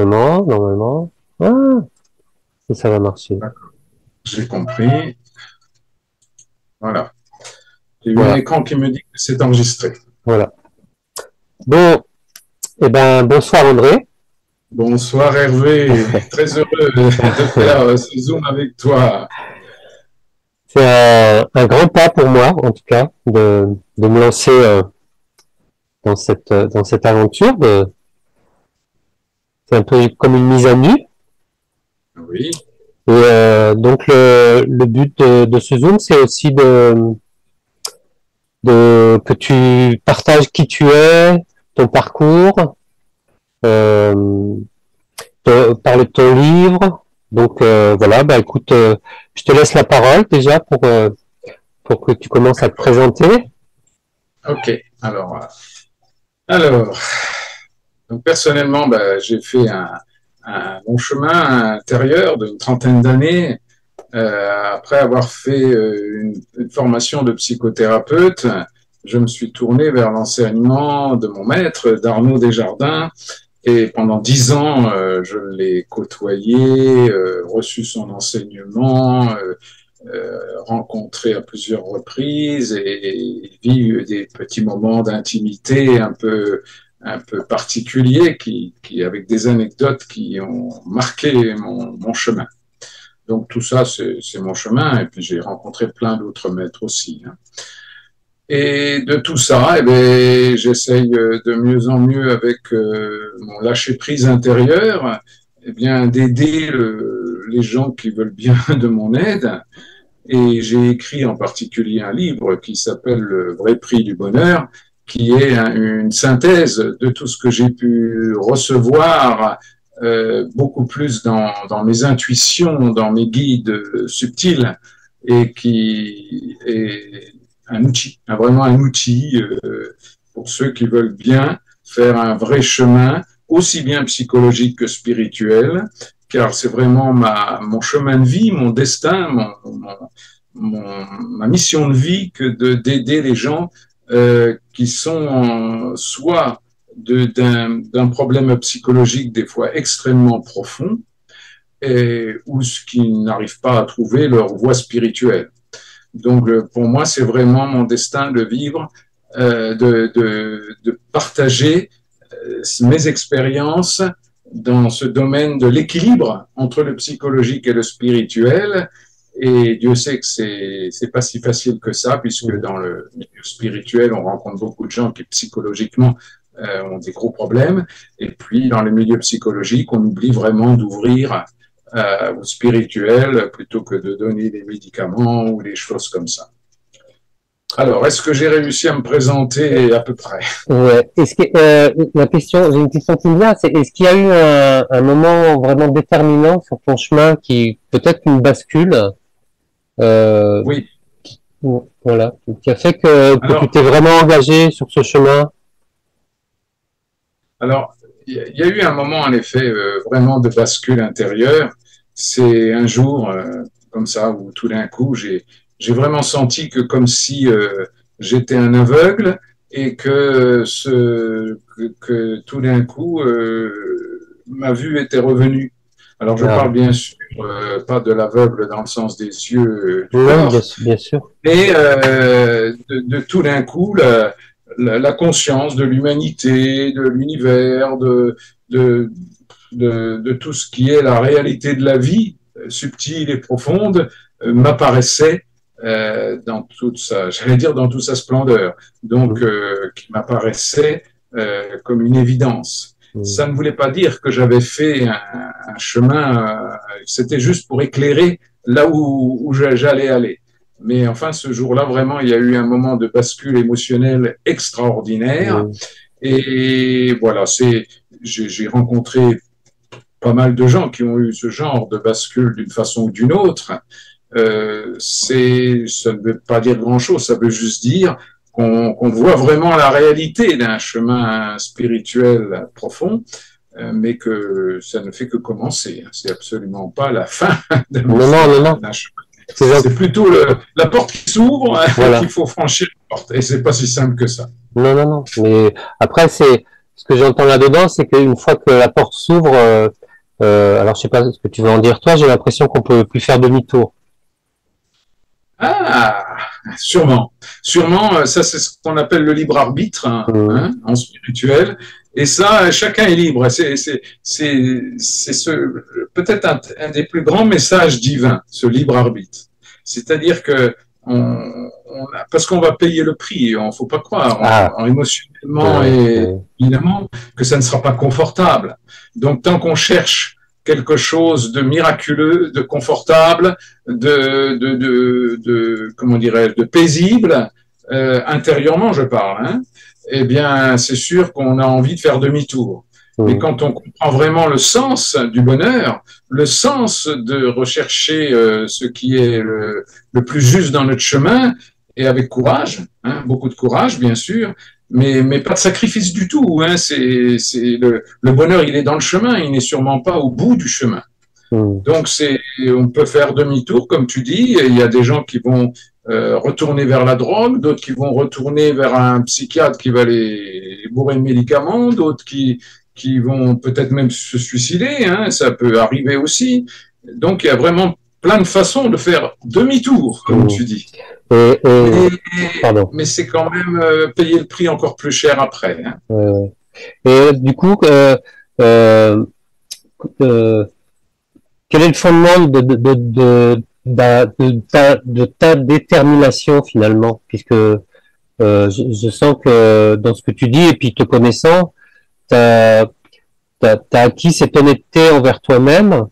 Autrement, normalement. Ah, ça va marcher. D'accord. J'ai compris. Voilà. J'ai eu un Voilà, écran qui me dit que c'est enregistré. voilà. Bon, eh ben, bonsoir André. Bonsoir Hervé, très heureux de faire ce Zoom avec toi. C'est un grand pas pour moi, en tout cas, de me lancer dans cette aventure. C'est un peu comme une mise à nu. Oui, Et donc le but de ce Zoom, c'est aussi que tu partages qui tu es, ton parcours, euh, parler de ton livre. Donc voilà, bah écoute, je te laisse la parole déjà pour que tu commences à te d'accord. présenter. Ok, alors, donc personnellement, bah, j'ai fait un long chemin intérieur d'une trentaine d'années. Après avoir fait une formation de psychothérapeute, je me suis tourné vers l'enseignement de mon maître, d'Arnaud Desjardins, et pendant 10 ans, je l'ai côtoyé, reçu son enseignement, rencontré à plusieurs reprises et vu des petits moments d'intimité un peu particuliers avec des anecdotes qui ont marqué mon chemin. Donc tout ça, c'est mon chemin. Et puis j'ai rencontré plein d'autres maîtres aussi, hein. Et de tout ça, eh bien, j'essaye de mieux en mieux avec mon lâcher-prise intérieur, eh bien, d'aider les gens qui veulent bien de mon aide. Et j'ai écrit en particulier un livre qui s'appelle Le vrai prix du bonheur, qui est une synthèse de tout ce que j'ai pu recevoir, beaucoup plus dans mes intuitions, dans mes guides subtils, et qui est un outil, vraiment un outil pour ceux qui veulent bien faire un vrai chemin, aussi bien psychologique que spirituel, car c'est vraiment mon chemin de vie, mon destin, ma mission de vie que d'aider les gens qui sont soit d'un problème psychologique des fois extrêmement profond ou qui n'arrivent pas à trouver leur voie spirituelle. Donc pour moi, c'est vraiment mon destin de vivre, de partager mes expériences dans ce domaine de l'équilibre entre le psychologique et le spirituel. Et Dieu sait que c'est pas si facile que ça, puisque dans le milieu spirituel, on rencontre beaucoup de gens qui psychologiquement ont des gros problèmes. Et puis, dans le milieu psychologique, on oublie vraiment d'ouvrir au spirituel plutôt que de donner des médicaments ou des choses comme ça. Alors, est-ce que j'ai réussi à me présenter à peu près? Ouais. La question, j'ai une question qui me vient, c'est est-ce qu'il y a eu un moment vraiment déterminant sur ton chemin qui peut-être une bascule, euh, Oui. voilà, qui a fait que tu Alors, t'es vraiment engagé sur ce chemin? Alors, il y a eu un moment, en effet, vraiment de bascule intérieure. C'est un jour, comme ça, où tout d'un coup, j'ai vraiment senti que comme si j'étais un aveugle et que tout d'un coup, ma vue était revenue. Alors, je Ah, parle bien sûr pas de l'aveugle dans le sens des yeux du non, corps, bien sûr. mais de tout d'un coup, la conscience de l'humanité, de l'univers, de, de tout ce qui est la réalité de la vie, subtile et profonde, m'apparaissait dans toute j'allais dire dans toute sa splendeur, donc Mm, qui m'apparaissait comme une évidence. mm. Ça ne voulait pas dire que j'avais fait un chemin, c'était juste pour éclairer là où j'allais aller. Mais enfin, ce jour-là, vraiment, il y a eu un moment de bascule émotionnelle extraordinaire. Mm. Et voilà, j'ai rencontré pas mal de gens qui ont eu ce genre de bascule d'une façon ou d'une autre. Ça ne veut pas dire grand-chose, ça veut juste dire qu'on voit vraiment la réalité d'un chemin spirituel profond, mais que ça ne fait que commencer. C'est absolument pas la fin Non, non, non, non. d'un chemin. C'est C'est plutôt la porte qui s'ouvre qu'il voilà. faut franchir la porte. Et c'est pas si simple que ça. Non, non, non. Mais après, ce que j'entends là-dedans, c'est qu'une fois que la porte s'ouvre, alors je sais pas ce que tu veux en dire toi, j'ai l'impression qu'on peut plus faire demi-tour. Ah, sûrement. Sûrement, ça c'est ce qu'on appelle le libre arbitre hein, en spirituel. Et ça, chacun est libre. Peut-être un des plus grands messages divins, ce libre arbitre. C'est-à-dire que parce qu'on va payer le prix, il ne faut pas croire, émotionnellement et évidemment, que ça ne sera pas confortable. Donc, tant qu'on cherche quelque chose de miraculeux, de confortable, comment dirais-je, de paisible, intérieurement, je parle, hein, eh bien, c'est sûr qu'on a envie de faire demi-tour. Mais quand on comprend vraiment le sens du bonheur, le sens de rechercher ce qui est le plus juste dans notre chemin, et avec courage, hein, beaucoup de courage, bien sûr, mais pas de sacrifice du tout. Hein, le bonheur, il est dans le chemin, il n'est sûrement pas au bout du chemin. Donc, on peut faire demi-tour, comme tu dis, et il y a des gens qui vont retourner vers la drogue, d'autres qui vont retourner vers un psychiatre qui va les bourrer de médicaments, d'autres qui vont peut-être même se suicider, hein, ça peut arriver aussi. Donc, il y a vraiment plein de façons de faire demi-tour, comme tu dis. Mais c'est quand même payer le prix encore plus cher après. Hein. Et du coup, quel est le fondement de ta détermination finalement, puisque je sens que dans ce que tu dis et puis te connaissant, t'as acquis cette honnêteté envers toi-même,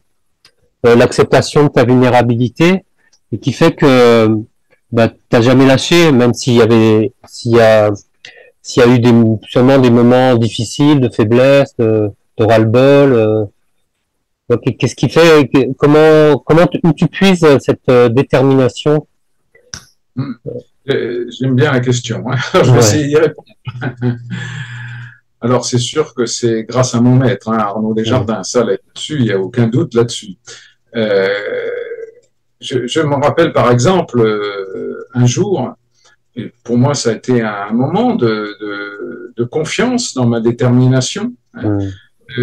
l'acceptation de ta vulnérabilité, et qui fait que t'as jamais lâché, même s'il y a eu sûrement des moments difficiles, de faiblesse, de ras-le-bol. Qu'est-ce qui fait, où tu puises cette détermination? J'aime bien la question. Hein. Je vais essayer d'y répondre. Alors, c'est sûr que c'est grâce à mon maître, hein, Arnaud Desjardins. Ça, là-dessus, il n'y a aucun doute là-dessus. Je me rappelle, par exemple, un jour, et pour moi, ça a été un moment de confiance dans ma détermination, hein,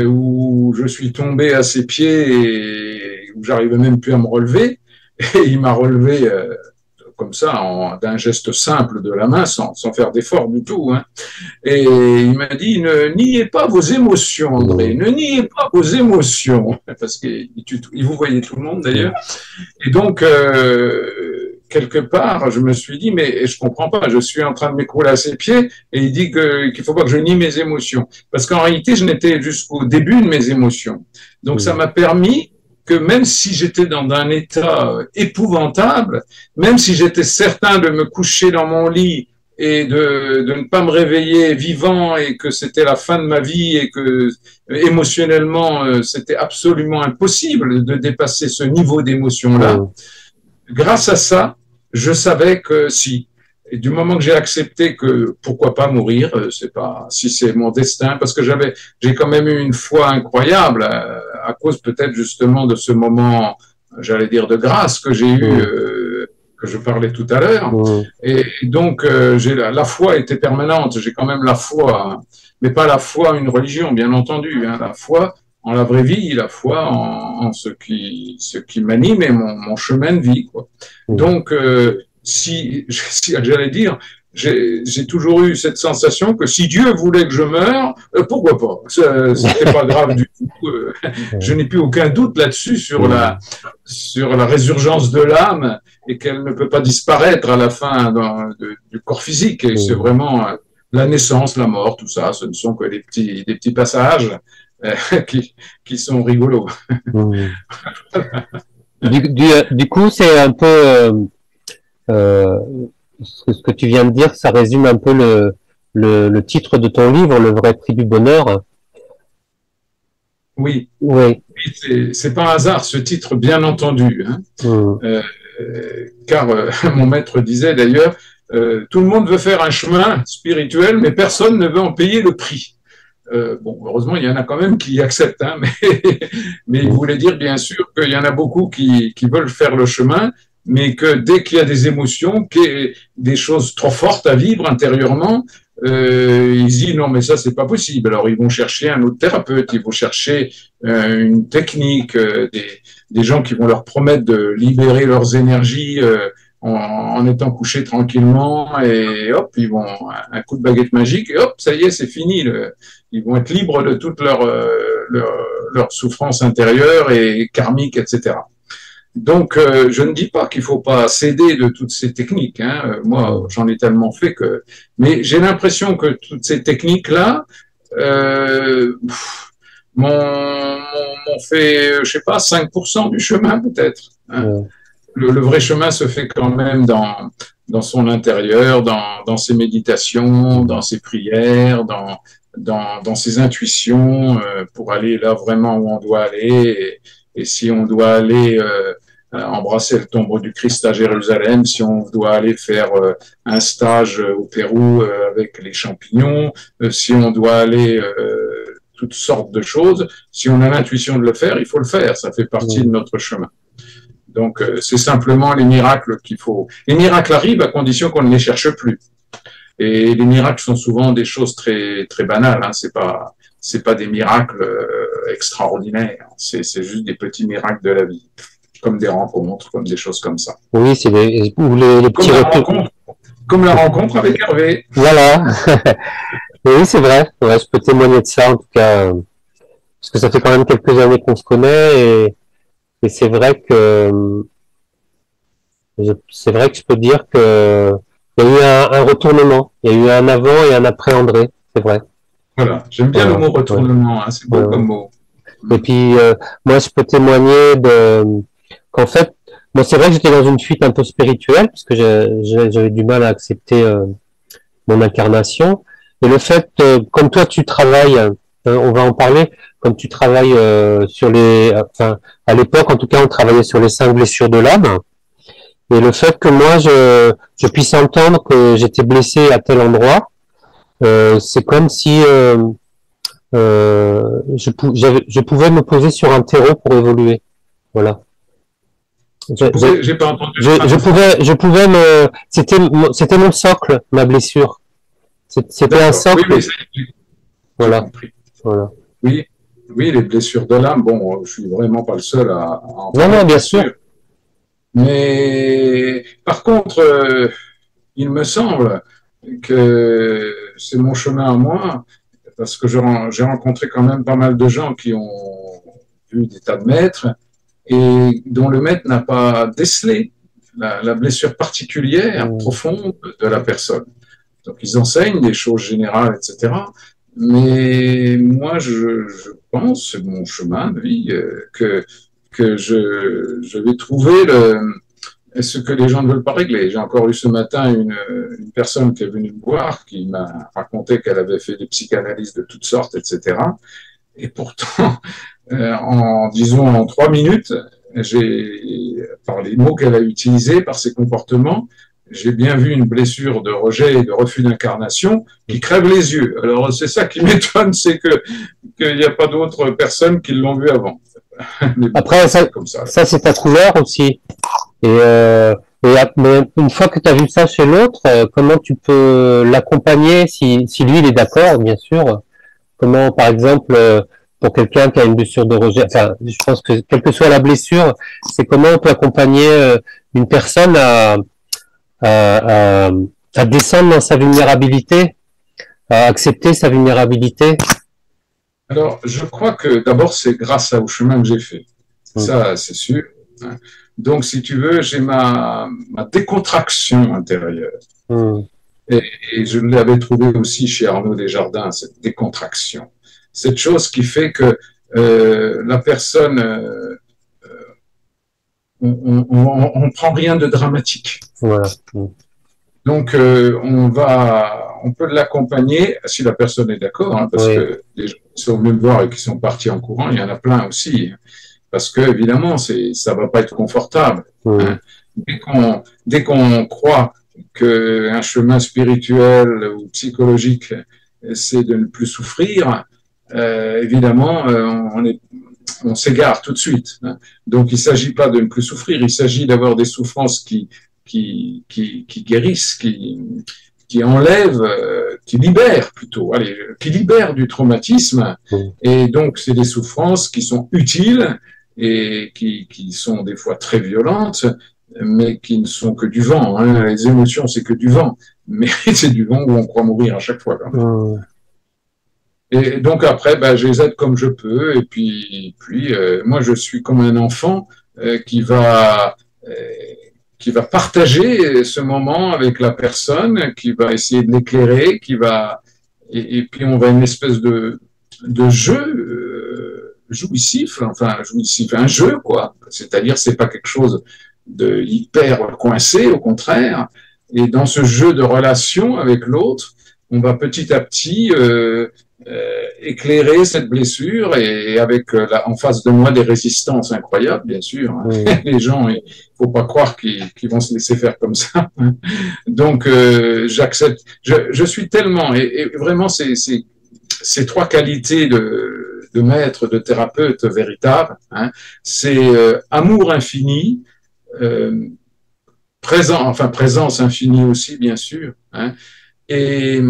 où je suis tombé à ses pieds et où j'arrivais même plus à me relever. Et il m'a relevé comme ça, d'un geste simple de la main, sans faire d'effort du tout. Hein. Et il m'a dit, ne niez pas vos émotions, André, ne niez pas vos émotions, parce qu'il vous voyait tout le monde d'ailleurs. Et donc, quelque part, je me suis dit, mais je comprends pas, je suis en train de m'écrouler à ses pieds, et il dit qu'il faut pas que je nie mes émotions. Parce qu'en réalité, je n'étais jusqu'au début de mes émotions. Donc, ça m'a permis que même si j'étais dans un état épouvantable, même si j'étais certain de me coucher dans mon lit et de ne pas me réveiller vivant et que c'était la fin de ma vie et que émotionnellement c'était absolument impossible de dépasser ce niveau d'émotion-là, grâce à ça, je savais que si. Et du moment que j'ai accepté que pourquoi pas mourir, c'est pas si c'est mon destin, parce que j'ai quand même eu une foi incroyable à cause peut-être justement de ce moment, j'allais dire de grâce que j'ai eu, que je parlais tout à l'heure. Et donc la foi était permanente. J'ai quand même la foi, hein, mais pas la foi une religion, bien entendu. Hein, la foi en la vraie vie, la foi en ce qui m'anime et mon chemin de vie, quoi. Donc si j'allais dire, j'ai toujours eu cette sensation que si Dieu voulait que je meure, pourquoi pas? C'était pas grave du tout. Je n'ai plus aucun doute là-dessus sur la résurgence de l'âme et qu'elle ne peut pas disparaître à la fin du corps physique. Et c'est vraiment la naissance, la mort, tout ça. Ce ne sont que des petits passages qui sont rigolos. Du coup, c'est un peu ce que tu viens de dire, ça résume un peu le titre de ton livre, Le vrai prix du bonheur. Oui. Oui. C'est pas un hasard ce titre, bien entendu. Hein. Car mon maître disait d'ailleurs, tout le monde veut faire un chemin spirituel, mais personne ne veut en payer le prix. Bon, heureusement, il y en a quand même qui acceptent, hein, mais il voulait dire bien sûr qu'il y en a beaucoup qui veulent faire le chemin, mais que dès qu'il y a des émotions, qu'il y a des choses trop fortes à vivre intérieurement, ils disent non mais ça c'est pas possible. Alors ils vont chercher un autre thérapeute, ils vont chercher une technique, des gens qui vont leur promettre de libérer leurs énergies en étant couchés tranquillement et hop ils vont un coup de baguette magique et hop ça y est c'est fini. Ils vont être libres de toute leur souffrance intérieure et karmique etc. Donc, je ne dis pas qu'il faut pas céder de toutes ces techniques. Hein. Moi, j'en ai tellement fait que. Mais j'ai l'impression que toutes ces techniques-là m'ont fait, je sais pas, 5% du chemin peut-être. Hein. Le vrai chemin se fait quand même dans son intérieur, dans ses méditations, dans ses prières, dans ses intuitions, pour aller là vraiment où on doit aller. Et si on doit aller embrasser le tombeau du Christ à Jérusalem, si on doit aller faire un stage au Pérou avec les champignons, si on doit aller toutes sortes de choses, si on a l'intuition de le faire, il faut le faire, ça fait partie de notre chemin. Donc c'est simplement les miracles qu'il faut. Les miracles arrivent à condition qu'on ne les cherche plus. Et les miracles sont souvent des choses très très banales, hein. C'est pas des miracles extraordinaires, c'est juste des petits miracles de la vie. Comme des rencontres, comme des choses comme ça. Oui, c'est les petits retours. Comme la rencontre avec Hervé. Voilà. Oui, c'est vrai. Ouais, je peux témoigner de ça, en tout cas, parce que ça fait quand même quelques années qu'on se connaît, et c'est vrai que je peux dire que il y a eu un retournement, il y a eu un avant et un après André, c'est vrai. Voilà, j'aime bien le mot retournement, hein, c'est beau comme mot. Et puis, moi, je peux témoigner qu'en fait, bon, c'est vrai que j'étais dans une fuite un peu spirituelle, parce que j'avais du mal à accepter mon incarnation. Et le fait, comme toi, tu travailles, on va en parler, comme tu travailles enfin, à l'époque, en tout cas, on travaillait sur les 5 blessures de l'âme. Et le fait que moi, je puisse entendre que j'étais blessé à tel endroit, c'est comme si je pouvais me poser sur un terreau pour évoluer. Voilà. J'ai pas entendu. Je pouvais c'était mon socle, ma blessure. C'était un socle. Oui, voilà. Voilà. Oui, les blessures de l'âme. Bon, je suis vraiment pas le seul à en parler. Non, bien sûr. Mais par contre, il me semble que c'est mon chemin à moi, parce que j'ai rencontré quand même pas mal de gens qui ont vu des tas de maîtres et dont le maître n'a pas décelé la blessure particulière, profonde de la personne. Donc ils enseignent des choses générales, etc. Mais moi, je pense, c'est mon chemin de vie, que je vais trouver ce que les gens ne veulent pas régler. J'ai encore eu ce matin une personne qui est venue me voir, qui m'a raconté qu'elle avait fait des psychanalyses de toutes sortes, etc. Et pourtant, disons, en 3 minutes, par les mots qu'elle a utilisés, par ses comportements, j'ai bien vu une blessure de rejet et de refus d'incarnation qui crève les yeux. Alors, c'est ça qui m'étonne, c'est qu'il n'y a pas d'autres personnes qui l'ont vu avant. Après, ça c'est ta couleur aussi. Mais une fois que tu as vu ça chez l'autre, comment tu peux l'accompagner si lui il est d'accord, bien sûr. Comment, par exemple, pour quelqu'un qui a une blessure de rejet, enfin, je pense que quelle que soit la blessure, c'est comment on peut accompagner une personne à descendre dans sa vulnérabilité, à accepter sa vulnérabilité. Alors, je crois que d'abord, c'est grâce au chemin que j'ai fait. Ça, c'est sûr. Donc, si tu veux, j'ai ma décontraction intérieure. Et je l'avais trouvé aussi chez Arnaud Desjardins, cette décontraction. Cette chose qui fait que la personne, on prend rien de dramatique. Voilà. Donc, on peut l'accompagner si la personne est d'accord, hein, parce que les gens qui sont venus me voir et qui sont partis en courant, il y en a plein aussi. Parce que, évidemment, ça va pas être confortable. Hein. Dès qu'on croit qu'un chemin spirituel ou psychologique, c'est de ne plus souffrir, évidemment, on s'égare tout de suite. Hein. Donc, il s'agit pas de ne plus souffrir, il s'agit d'avoir des souffrances qui guérissent, qui enlèvent qui libère plutôt, allez, qui libère du traumatisme. Et donc, c'est des souffrances qui sont utiles et qui sont des fois très violentes, mais qui ne sont que du vent. Hein. Les émotions, c'est que du vent, mais c'est du vent où on croit mourir à chaque fois. Quand même. Et donc après, ben, je les aide comme je peux. Et puis moi, je suis comme un enfant qui va partager ce moment avec la personne, qui va essayer de l'éclairer, et puis on va une espèce de jeu jouissif, enfin jouissif, un jeu quoi. C'est-à-dire, c'est pas quelque chose de hyper coincé, au contraire. Et dans ce jeu de relation avec l'autre, on va petit à petit éclairer cette blessure et avec en face de moi des résistances incroyables, bien sûr. Hein. Les gens, il faut pas croire qu'ils vont se laisser faire comme ça. Donc, j'accepte. Je suis tellement, et vraiment, ces trois qualités de maître, de thérapeute véritable, hein, c'est amour infini, présence infinie aussi, bien sûr, hein, et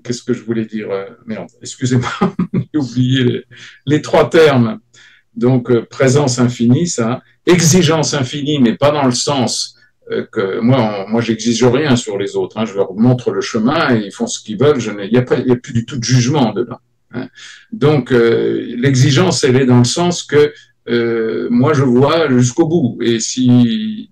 qu'est-ce que je voulais dire? Merde, excusez-moi, j'ai oublié les trois termes. Donc, présence infinie, ça. Exigence infinie, mais pas dans le sens que moi j'exige rien sur les autres. Hein. Je leur montre le chemin et ils font ce qu'ils veulent. Il n'y a plus du tout de jugement dedans. Hein. Donc, l'exigence, elle est dans le sens que moi, je vois jusqu'au bout. Et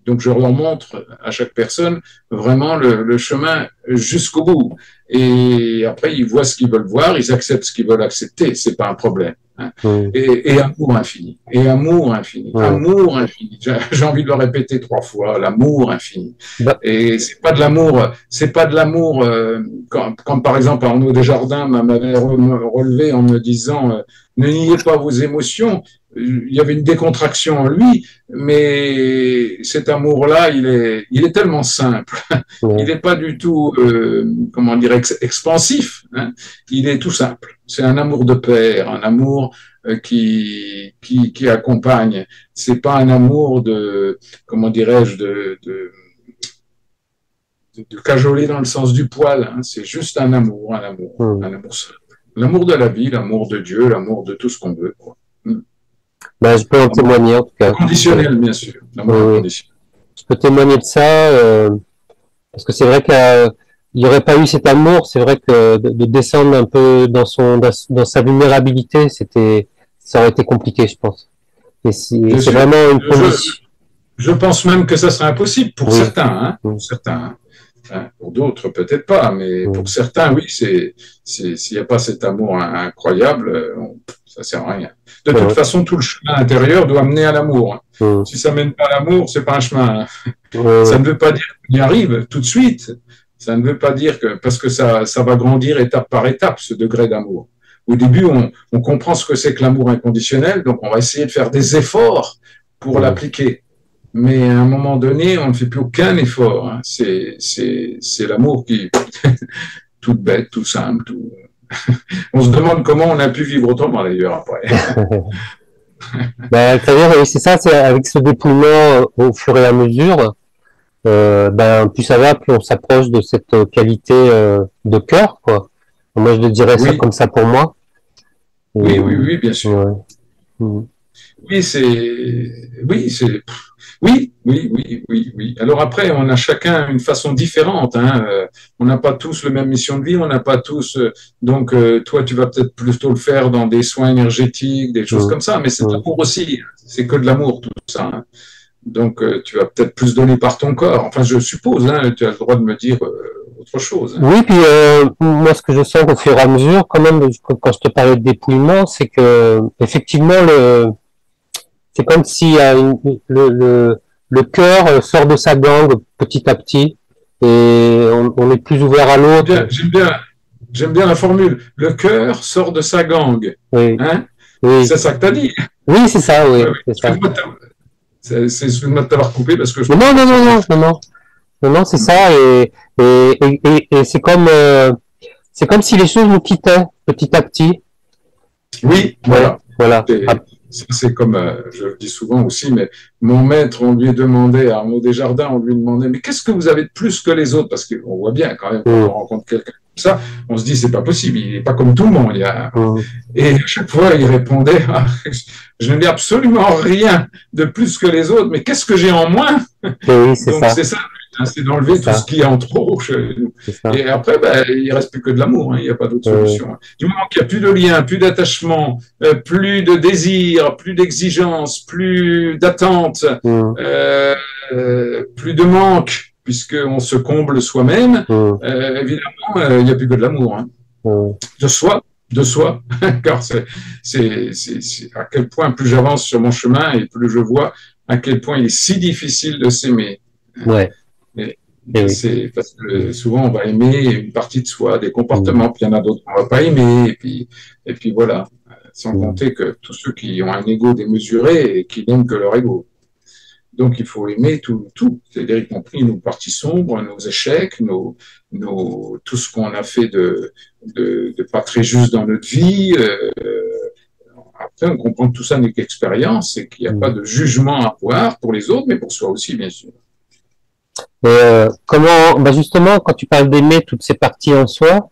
donc, je leur montre à chaque personne vraiment le chemin jusqu'au bout. Et après, ils voient ce qu'ils veulent voir, ils acceptent ce qu'ils veulent accepter. C'est pas un problème. Hein. Et amour infini. Et amour infini. Amour infini. J'ai envie de le répéter 3 fois. L'amour infini. Et c'est pas de l'amour, quand par exemple Arnaud Desjardins m'avait relevé en me disant ne niez pas vos émotions. Il y avait une décontraction en lui, mais cet amour-là, il est tellement simple. Il n'est pas du tout, comment dire, expansif. Hein. Il est tout simple. C'est un amour de père, un amour qui accompagne. C'est pas un amour de, comment dirais-je, de cajoler dans le sens du poil. Hein. C'est juste un amour simple. L'amour de la vie, l'amour de Dieu, l'amour de tout ce qu'on veut, quoi. Ben, je peux en témoigner en tout cas. Conditionnel, bien sûr. Conditionnel. Je peux témoigner de ça parce que c'est vrai qu'il n'y aurait pas eu cet amour. C'est vrai que de descendre un peu dans sa vulnérabilité, ça aurait été compliqué, je pense. Et c'est vraiment une condition. Je pense même que ça serait impossible pour certains. Hein, pour certains. Hein, pour d'autres, peut-être pas, mais pour certains, oui, s'il n'y a pas cet amour incroyable, ça sert à rien. De toute façon, tout le chemin intérieur doit mener à l'amour. Hein. Si ça mène pas à l'amour, c'est pas un chemin. Hein. Ça ne veut pas dire qu'on y arrive tout de suite. Ça ne veut pas dire parce que ça va grandir étape par étape, ce degré d'amour. Au début, on comprend ce que c'est que l'amour inconditionnel, donc on va essayer de faire des efforts pour l'appliquer. Mais à un moment donné, on ne fait plus aucun effort. Hein. C'est l'amour qui tout bête, tout simple. Tout... on se demande comment on a pu vivre autrement d'ailleurs après. Ben, c'est-à-dire, c'est ça, c'est avec ce dépouillement au fur et à mesure, plus ça va, plus on s'approche de cette qualité de cœur, quoi. Moi, je le dirais ça comme ça pour moi. Oui, bien sûr. Oui. Alors après, on a chacun une façon différente. Hein. On n'a pas tous le même mission de vie, on n'a pas tous. Donc, toi, tu vas peut-être plutôt le faire dans des soins énergétiques, des choses comme ça. Mais c'est de l'amour aussi. C'est que de l'amour tout ça. Hein. Donc, tu vas peut-être plus donner par ton corps. Enfin, je suppose. Hein, tu as le droit de me dire autre chose. Hein. Oui, puis moi, ce que je sens au fur et à mesure, quand même, quand je te parlais de dépouillement, c'est que effectivement c'est comme si le cœur sort de sa gangue petit à petit et on est plus ouvert à l'autre. J'aime bien la formule. Le cœur sort de sa gangue. Oui. Hein? Oui. C'est ça que tu as dit. Oui, c'est ça, oui. Excuse-moi de t'avoir coupé parce que je... Non, c'est ça et c'est comme si les choses nous quittaient petit à petit. Oui, voilà. Ça, c'est comme, je le dis souvent aussi, mais mon maître, on lui demandait, à Arnaud Desjardins, on lui demandait, mais qu'est-ce que vous avez de plus que les autres? Parce qu'on voit bien quand même, quand on rencontre quelqu'un comme ça, on se dit, c'est pas possible, il n'est pas comme tout le monde. Et à chaque fois, il répondait, ah, je n'ai absolument rien de plus que les autres, mais qu'est-ce que j'ai en moins? Oui, c'est Donc ça. c'est ça, c'est d'enlever tout ce qu'il y a en trop chez nous. Et après, ben, il reste plus que de l'amour, hein, il n'y a pas d'autre solution. Du moment qu'il n'y a plus de lien, plus d'attachement, plus de désir, plus d'exigence, plus d'attente, plus de manque, puisqu'on se comble soi-même, évidemment, il n'y a plus que de l'amour. Hein. De soi, car c'est à quel point plus j'avance sur mon chemin et plus je vois à quel point il est si difficile de s'aimer. Ouais. C'est parce que souvent on va aimer une partie de soi, des comportements, puis il y en a d'autres qu'on va pas aimer, et puis voilà. Sans compter que tous ceux qui ont un ego démesuré et qui n'aiment que leur ego. Donc il faut aimer tout, c'est-à-dire y compris nos parties sombres, nos échecs, tout ce qu'on a fait de pas très juste dans notre vie. Après, on comprend que tout ça n'est qu'expérience et qu'il n'y a pas de jugement à avoir pour les autres, mais pour soi aussi, bien sûr. Comment, bah justement, quand tu parles d'aimer toutes ces parties en soi,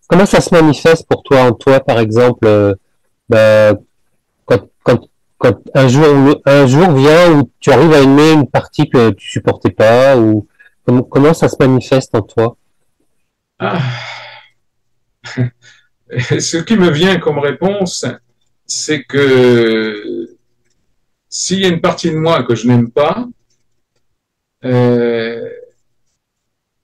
comment ça se manifeste pour toi, en toi, par exemple, bah, quand un jour vient où tu arrives à aimer une partie que tu supportais pas, ou comment ça se manifeste en toi? Ce qui me vient comme réponse, c'est que s'il y a une partie de moi que je n'aime pas,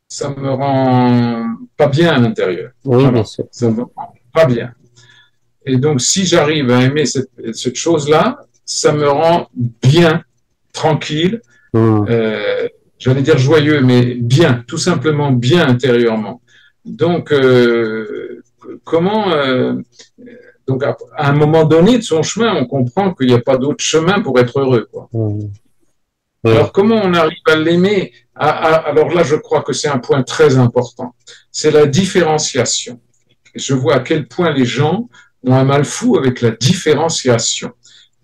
ça me rend pas bien à l'intérieur. Oui, bien sûr. Ça me rend pas bien. Et donc, si j'arrive à aimer cette chose-là, ça me rend bien, tranquille, j'allais dire joyeux, mais bien, tout simplement bien intérieurement. Donc, donc à un moment donné de son chemin, on comprend qu'il n'y a pas d'autre chemin pour être heureux, quoi. Alors, comment on arrive à l'aimer? Alors là, je crois que c'est un point très important. C'est la différenciation. Je vois à quel point les gens ont un mal fou avec la différenciation.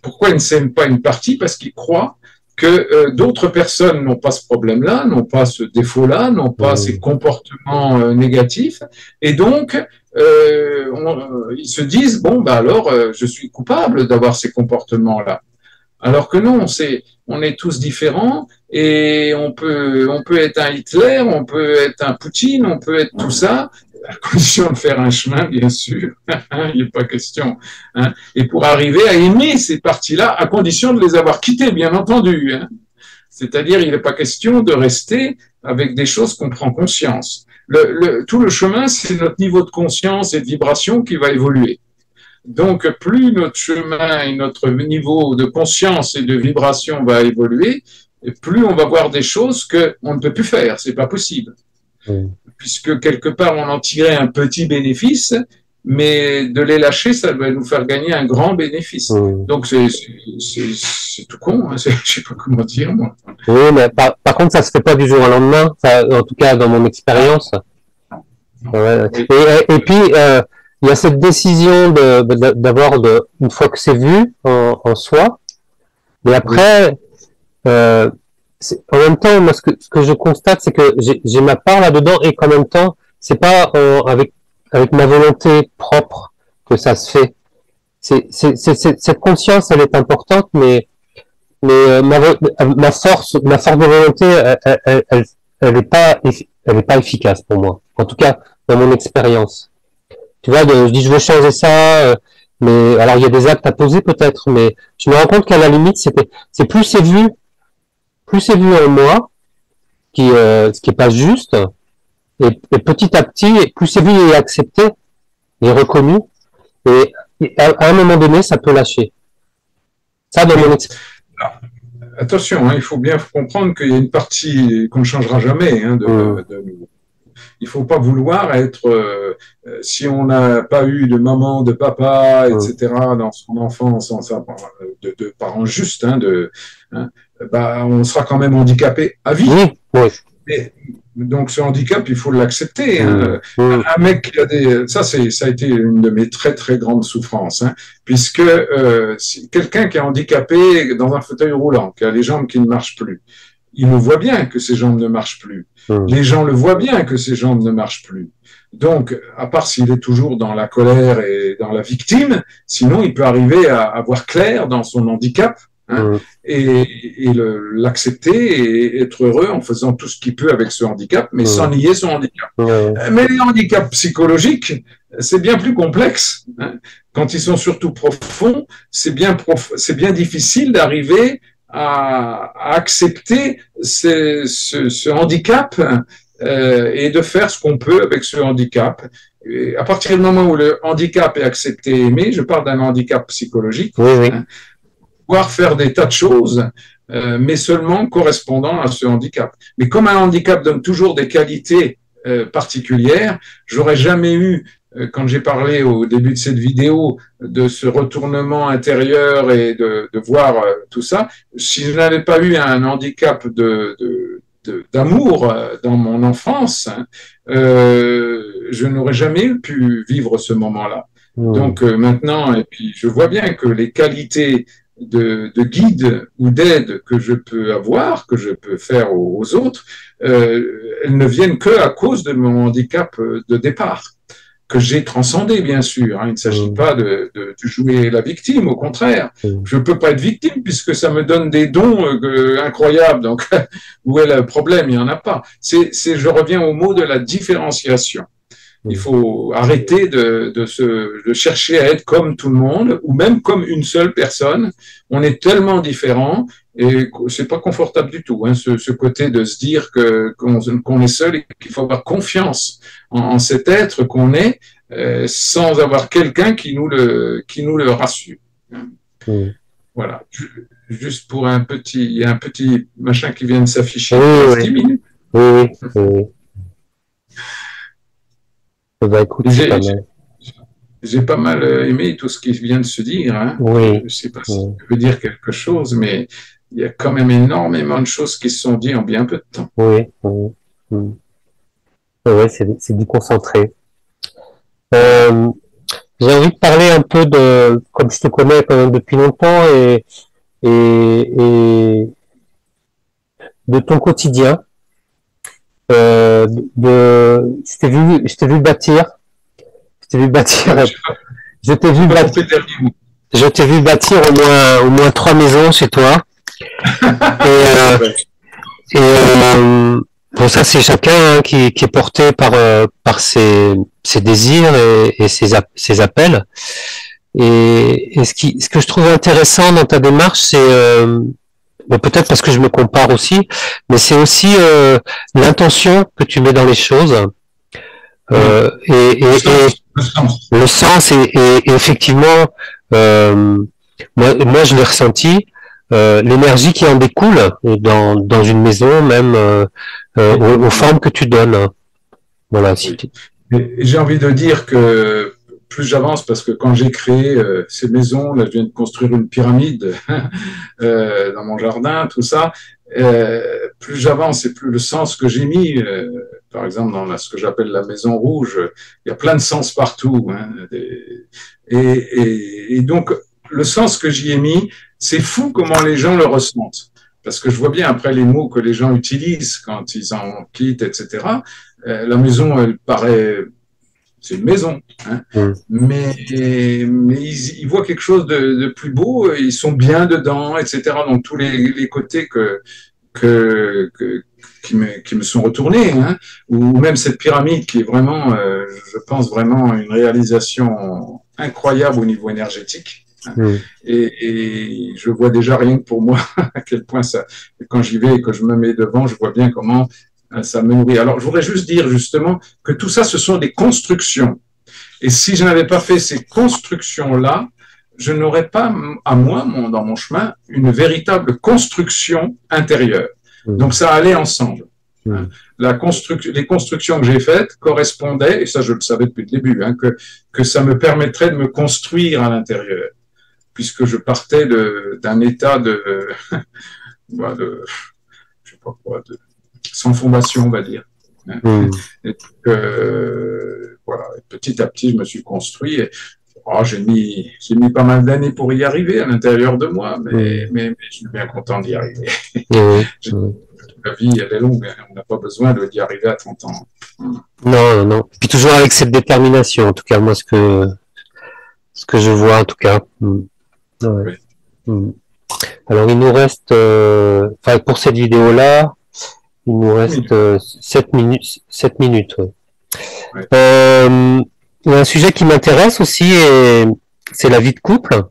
Pourquoi ils ne s'aiment pas une partie? Parce qu'ils croient que d'autres personnes n'ont pas ce problème-là, n'ont pas ce défaut-là, n'ont pas ces comportements négatifs. Et donc, ils se disent, bon, bah alors, je suis coupable d'avoir ces comportements-là. Alors que non, on est tous différents et on peut être un Hitler, on peut être un Poutine, on peut être tout ça, à condition de faire un chemin, bien sûr. Il n'est pas question. Hein. Et pour arriver à aimer ces parties-là, à condition de les avoir quittées, bien entendu. Hein. C'est-à-dire, il n'est pas question de rester avec des choses qu'on prend conscience. Tout le chemin, c'est notre niveau de conscience et de vibration qui va évoluer. Donc, plus notre chemin et notre niveau de conscience et de vibration va évoluer, plus on va voir des choses qu'on ne peut plus faire. C'est pas possible. Puisque quelque part, on en tirait un petit bénéfice, mais de les lâcher, ça va nous faire gagner un grand bénéfice. Donc, c'est tout con. Hein. Je sais pas comment dire, moi. Oui, mais par contre, ça se fait pas du jour au lendemain. Ça, en tout cas, dans mon expérience. Ouais. Et puis, il y a cette décision d'avoir une fois que c'est vu en soi. Mais après, en même temps, moi, ce que je constate, c'est que j'ai ma part là-dedans et qu'en même temps, c'est pas avec ma volonté propre que ça se fait. Cette conscience, elle est importante, mais ma force de volonté, elle est pas efficace pour moi. En tout cas, dans mon expérience. Tu vois, je dis je veux changer ça, mais alors il y a des actes à poser peut-être, mais je me rends compte qu'à la limite, c'est plus c'est vu en moi, ce qui est pas juste, et petit à petit, plus c'est vu et accepté, et reconnu, et à un moment donné, ça peut lâcher. Ça, dans mon expérience. Attention, hein, il faut bien comprendre qu'il y a une partie qu'on ne changera jamais hein, de nous. Il ne faut pas vouloir être, si on n'a pas eu de maman, de papa, etc., dans son enfance, de parents justes, hein, bah, on sera quand même handicapé à vie. Oui. Mais Donc ce handicap, il faut l'accepter. Hein. Mmh. Un mec qui a des, ça a été une de mes très très grandes souffrances, hein, puisque quelqu'un qui est handicapé dans un fauteuil roulant, qui a les jambes qui ne marchent plus, il le voit bien que ses jambes ne marchent plus. Les gens le voient bien que ses jambes ne marchent plus. Donc, à part s'il est toujours dans la colère et dans la victime, sinon il peut arriver à voir clair dans son handicap, hein, et l'accepter et être heureux en faisant tout ce qu'il peut avec ce handicap, mais sans nier son handicap. Mais les handicaps psychologiques, c'est bien plus complexe. Hein. Quand ils sont surtout profonds, c'est bien difficile d'arriver à accepter ce handicap et de faire ce qu'on peut avec ce handicap. Et à partir du moment où le handicap est accepté et aimé, je parle d'un handicap psychologique, hein, pouvoir faire des tas de choses, mais seulement correspondant à ce handicap. Mais comme un handicap donne toujours des qualités particulières, j'aurais jamais eu, quand j'ai parlé au début de cette vidéo de ce retournement intérieur et de voir tout ça, si je n'avais pas eu un handicap d'amour dans mon enfance, je n'aurais jamais pu vivre ce moment-là. Donc maintenant, et puis je vois bien que les qualités de guide ou d'aide que je peux avoir, que je peux faire aux autres, elles ne viennent que à cause de mon handicap de départ, que j'ai transcendé, bien sûr. Hein. Il ne s'agit pas de jouer la victime, au contraire. Je ne peux pas être victime puisque ça me donne des dons incroyables. Donc, où est le problème? Il n'y en a pas. Je reviens au mot de la différenciation. Il faut arrêter de chercher à être comme tout le monde ou même comme une seule personne. On est tellement différents et c'est pas confortable du tout. Hein, ce côté de se dire qu'on est seul et qu'il faut avoir confiance en cet être qu'on est sans avoir quelqu'un qui nous le rassure. Voilà. Juste pour il y a un petit machin qui vient de s'afficher. 10 minutes. Oui. Bah, écoute, j'ai pas mal aimé tout ce qui vient de se dire. Hein. Je ne sais pas si je veux dire quelque chose, mais il y a quand même énormément de choses qui se sont dites en bien peu de temps. Oui. C'est du concentré. J'ai envie de parler un peu comme je te connais quand même depuis longtemps et de ton quotidien. Je t'ai vu bâtir. Je t'ai vu bâtir au moins 3 maisons chez toi. Bon, ça c'est chacun, hein, qui est porté par ses désirs et ses appels. Et ce que je trouve intéressant dans ta démarche, c'est bon, peut-être parce que je me compare aussi, mais c'est aussi l'intention que tu mets dans les choses, le sens et effectivement, moi je l'ai ressenti, l'énergie qui en découle dans une maison, même aux formes que tu donnes. Voilà. J'ai envie de dire que plus j'avance, parce que quand j'ai créé ces maisons, là je viens de construire une pyramide dans mon jardin, tout ça, plus j'avance et plus le sens que j'ai mis, par exemple dans ce que j'appelle la maison rouge, il y a plein de sens partout. Hein, et donc le sens que j'y ai mis, c'est fou comment les gens le ressentent. Parce que je vois bien après les mots que les gens utilisent quand ils en quittent, etc. La maison, elle paraît... C'est une maison, hein. Mais ils voient quelque chose de plus beau, ils sont bien dedans, etc. Donc tous les côtés qui me sont retournés, hein. Ou même cette pyramide qui est vraiment, je pense vraiment une réalisation incroyable au niveau énergétique. Hein. Et je vois déjà rien que pour moi à quel point ça, quand j'y vais et que je me mets devant, je vois bien comment ça me nourrit. Alors, je voudrais juste dire justement que tout ça, ce sont des constructions. Et si je n'avais pas fait ces constructions-là, je n'aurais pas, à moi, dans mon chemin, une véritable construction intérieure. Donc, ça allait ensemble. Les constructions que j'ai faites correspondaient, et ça, je le savais depuis le début, hein, que ça me permettrait de me construire à l'intérieur, puisque je partais d'un état je sais pas quoi, sans fondation, on va dire. Et voilà, et petit à petit, je me suis construit. Et, oh, j'ai mis pas mal d'années pour y arriver à l'intérieur de moi, mais je suis bien content d'y arriver. La vie, elle est longue, hein, on n'a pas besoin d'y arriver à 30 ans. Non, non. Puis toujours avec cette détermination, en tout cas, moi, ce que je vois, en tout cas. Ouais. Oui. Alors, il nous reste, enfin, pour cette vidéo-là, il nous reste 7 minutes. 7 minutes, ouais. Ouais. Il y a un sujet qui m'intéresse aussi, et c'est la vie de couple.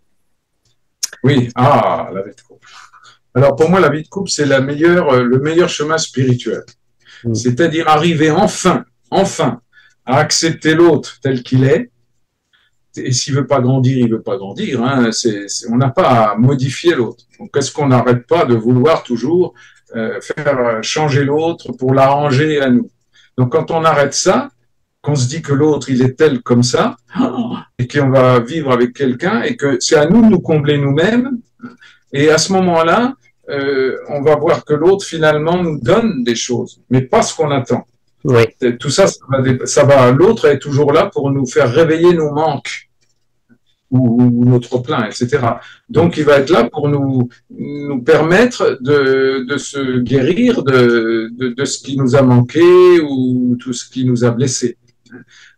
Oui, la vie de couple. Alors, pour moi, la vie de couple, c'est le meilleur chemin spirituel. C'est-à-dire arriver enfin à accepter l'autre tel qu'il est. Et s'il veut pas grandir, il veut pas grandir. Hein. On n'a pas à modifier l'autre. Donc, est-ce qu'on n'arrête pas de vouloir toujours faire changer l'autre pour l'arranger à nous? Donc, quand on arrête ça, qu'on se dit que l'autre, il est tel comme ça, et qu'on va vivre avec quelqu'un, et que c'est à nous de nous combler nous-mêmes, et à ce moment-là, on va voir que l'autre, finalement, nous donne des choses, mais pas ce qu'on attend. Oui. Tout ça, l'autre est toujours là pour nous faire réveiller nos manques ou notre plein, etc. Donc, il va être là pour nous permettre de se guérir de ce qui nous a manqué ou tout ce qui nous a blessés.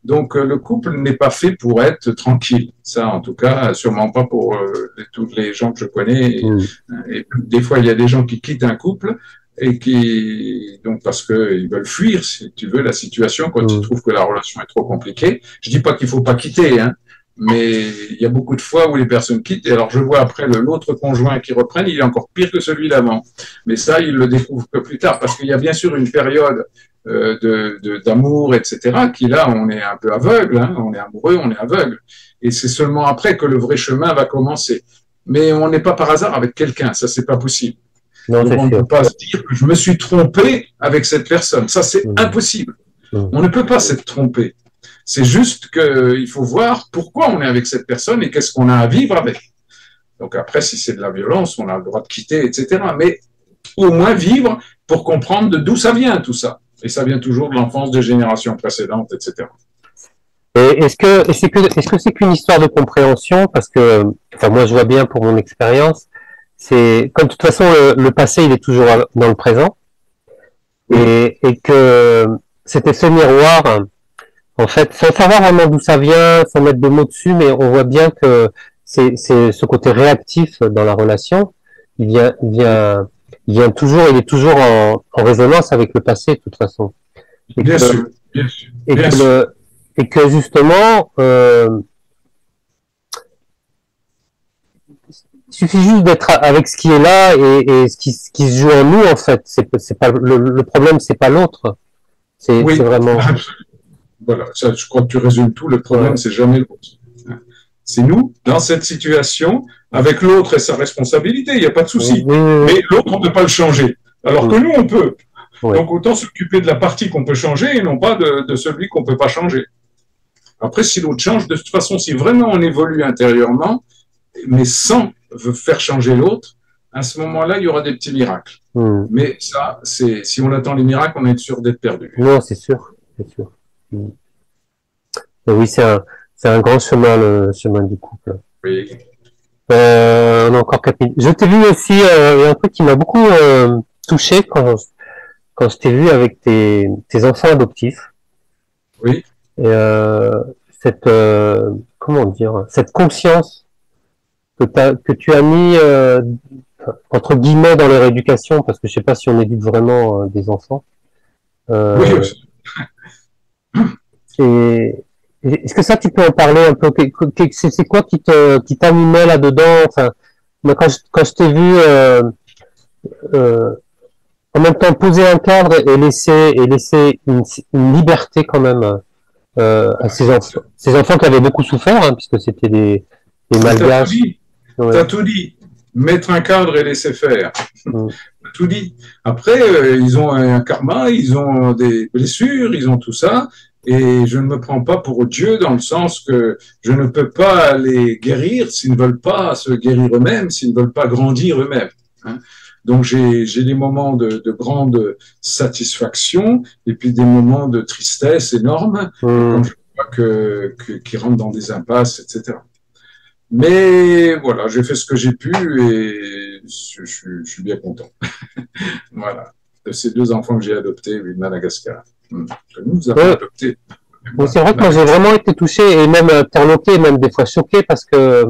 Donc, le couple n'est pas fait pour être tranquille. Ça, en tout cas, sûrement pas pour tous les gens que je connais. Et des fois, il y a des gens qui quittent un couple et donc parce qu'ils veulent fuir, si tu veux, la situation quand ils trouvent que la relation est trop compliquée. Je dis pas qu'il faut pas quitter, hein, mais il y a beaucoup de fois où les personnes quittent. Et alors, je vois après l'autre conjoint qui reprenne, il est encore pire que celui d'avant. Mais ça, ils le découvrent que plus tard, parce qu'il y a bien sûr une période d'amour, etc., qui là, on est un peu aveugle, hein, on est amoureux, on est aveugle. Et c'est seulement après que le vrai chemin va commencer. Mais on n'est pas par hasard avec quelqu'un, ça, c'est pas possible. Non, donc, on ne peut pas se dire que je me suis trompé avec cette personne. Ça, c'est impossible. On ne peut pas s'être trompé. C'est juste qu'il faut voir pourquoi on est avec cette personne et qu'est-ce qu'on a à vivre avec. Donc après, si c'est de la violence, on a le droit de quitter, etc. Mais au moins vivre pour comprendre d'où ça vient, tout ça. Et ça vient toujours de l'enfance des générations précédentes, etc. Est-ce que c'est qu'une histoire de compréhension? Parce que, enfin, moi, je vois bien pour mon expérience, c'est comme de toute façon le passé, il est toujours dans le présent, et que cet effet miroir, en fait, sans savoir vraiment d'où ça vient, sans mettre de mots dessus, mais on voit bien que c'est ce côté réactif dans la relation, il est toujours en résonance avec le passé de toute façon. Bien sûr, bien sûr. Et que justement, il suffit juste d'être avec ce qui est là et ce qui se joue en nous, en fait. C'est pas le problème, c'est pas l'autre. C'est vraiment. Voilà, ça, je crois que tu résumes tout. Le problème, c'est jamais l'autre. C'est nous, dans cette situation, avec l'autre et sa responsabilité, il n'y a pas de souci. Mais l'autre, on ne peut pas le changer. Alors que nous, on peut. Donc, autant s'occuper de la partie qu'on peut changer et non pas de celui qu'on ne peut pas changer. Après, si l'autre change, de toute façon, si vraiment on évolue intérieurement, mais sans faire changer l'autre, à ce moment-là, il y aura des petits miracles. Mais ça, si on attend les miracles, on est sûr d'être perdu. Non, c'est sûr. C'est sûr. Oui, c'est un grand chemin, le chemin du couple. Oui. On a encore 4 minutes. Je t'ai vu aussi, il y a un truc qui m'a beaucoup touché quand je t'ai vu avec tes enfants adoptifs. Oui. Et comment dire, cette conscience que tu as mis entre guillemets dans leur éducation, parce que je sais pas si on éduque vraiment des enfants. Oui. Et est-ce que ça, tu peux en parler un peu? C'est quoi qui t'animait là-dedans? Enfin, moi, quand je t'ai vu en même temps poser un cadre et laisser une liberté quand même à ces enfants qui avaient beaucoup souffert, hein, puisque c'était des malgaches. T'as tout dit. Mettre un cadre et laisser faire. Tout dit. Après, ils ont un karma, ils ont des blessures, ils ont tout ça. Et je ne me prends pas pour Dieu dans le sens que je ne peux pas les guérir s'ils ne veulent pas se guérir eux-mêmes, s'ils ne veulent pas grandir eux-mêmes. hein. Donc j'ai des moments de grande satisfaction et puis des moments de tristesse énorme quand je vois qu'ils rentrent dans des impasses, etc. Mais voilà, j'ai fait ce que j'ai pu et je suis bien content. Voilà, de ces 2 enfants que j'ai adoptés de Madagascar. Que nous avons adoptés. Oui, c'est vrai que moi j'ai vraiment été touché et même interloqué, même des fois choqué parce que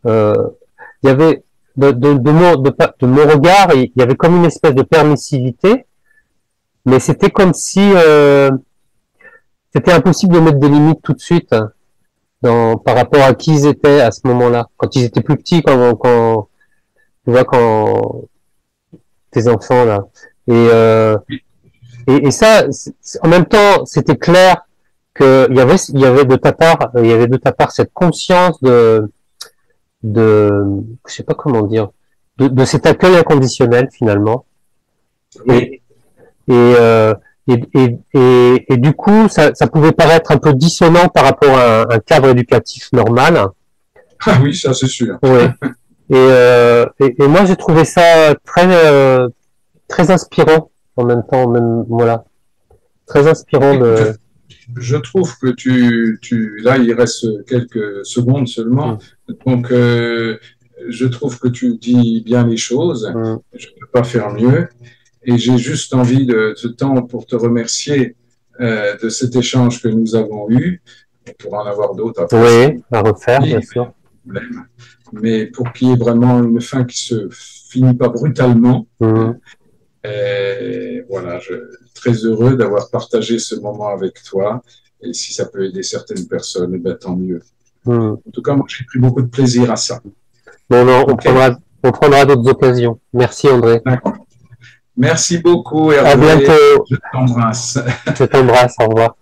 il y avait de mon regard, il y avait comme une espèce de permissivité, mais c'était comme si c'était impossible de mettre des limites tout de suite par rapport à qui ils étaient à ce moment-là, quand ils étaient plus petits, quand tu vois quand tes enfants là. Et ça, en même temps, c'était clair que il y avait de ta part cette conscience je sais pas comment dire, de cet accueil inconditionnel finalement. Oui. Et du coup, ça pouvait paraître un peu dissonant par rapport à un cadre éducatif normal. Ah oui, ça c'est sûr. Ouais. Et moi, j'ai trouvé ça très inspirant en même temps, même voilà, très inspirant de. Je trouve que là, il reste quelques secondes seulement. Donc, je trouve que tu dis bien les choses. Je ne peux pas faire mieux. Et j'ai juste envie de ce temps pour te remercier de cet échange que nous avons eu. On pourra en avoir d'autres après. Oui, à refaire, bien sûr. Mais pour qu'il y ait vraiment une fin qui se finit pas brutalement. Et voilà, je suis très heureux d'avoir partagé ce moment avec toi. Et si ça peut aider certaines personnes, eh ben, tant mieux. En tout cas, moi, j'ai pris beaucoup de plaisir à ça. Bon, non, on prendra d'autres occasions. Merci, André. D'accord. Merci beaucoup, Hervé. À bientôt. Je t'embrasse. Je t'embrasse, au revoir.